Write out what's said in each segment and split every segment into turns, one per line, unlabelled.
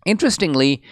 Interestingly,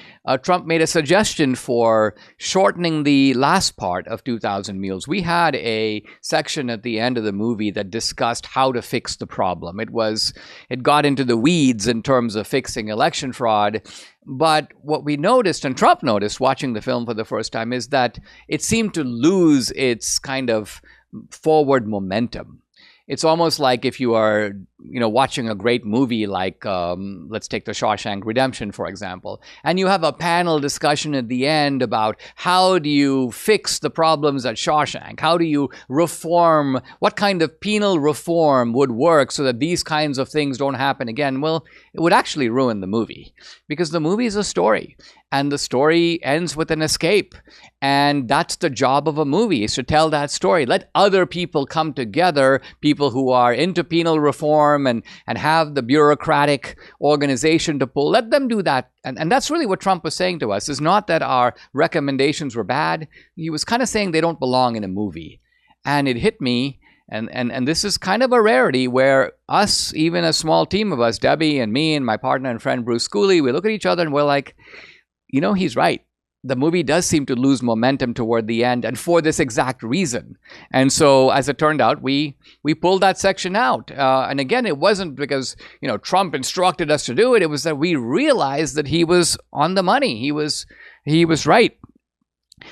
Trump made a suggestion for shortening the last part of 2000 Mules. We had a section at the end of the movie that discussed how to fix the problem. It got into the weeds in terms of fixing election fraud. But what we noticed, and Trump noticed watching the film for the first time, is that it seemed to lose its kind of forward momentum. It's almost like if you are, watching a great movie like, let's take The Shawshank Redemption, for example, and you have a panel discussion at the end about how do you fix the problems at Shawshank? How do you reform? What kind of penal reform would work so that these kinds of things don't happen again? Well, it would actually ruin the movie, because the movie is a story. And the story ends with an escape. And that's the job of a movie, is to tell that story. Let other people come together, people who are into penal reform and have the bureaucratic organization to pull. Let them do that. And that's really what Trump was saying to us. It's not that our recommendations were bad. He was kind of saying they don't belong in a movie. And it hit me. And this is kind of a rarity where us, even a small team of us, Debbie and me and my partner and friend Bruce Schooley, we look at each other and we're like, he's right. The movie does seem to lose momentum toward the end, and for this exact reason. And so, as it turned out, we pulled that section out. And again, it wasn't because, Trump instructed us to do it. It was that we realized that he was on the money. He was right.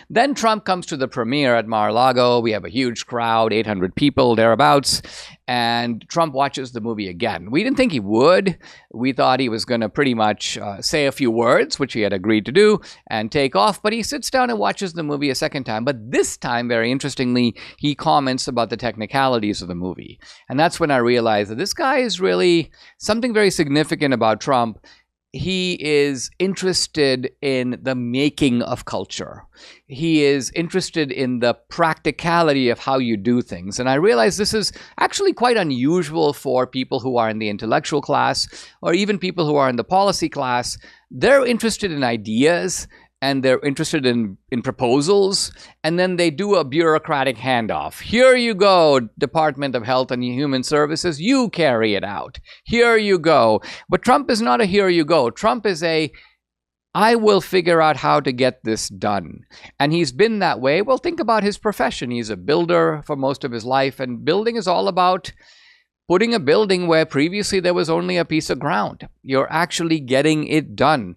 Then Trump comes to the premiere at Mar-a-Lago. We have a huge crowd, 800 people, thereabouts. And Trump watches the movie again. We didn't think he would. We thought he was going to pretty much say a few words, which he had agreed to do, and take off. But he sits down and watches the movie a second time. But this time, very interestingly, he comments about the technicalities of the movie. And that's when I realized that this guy is really something very significant about Trump. He is interested in the making of culture. He is interested in the practicality of how you do things. And I realize this is actually quite unusual for people who are in the intellectual class, or even people who are in the policy class. They're interested in ideas, and they're interested in proposals, and then they do a bureaucratic handoff. Here you go, Department of Health and Human Services, you carry it out. Here you go. But Trump is not a here you go. Trump is I will figure out how to get this done. And he's been that way. Well, think about his profession. He's a builder for most of his life, and building is all about putting a building where previously there was only a piece of ground. You're actually getting it done.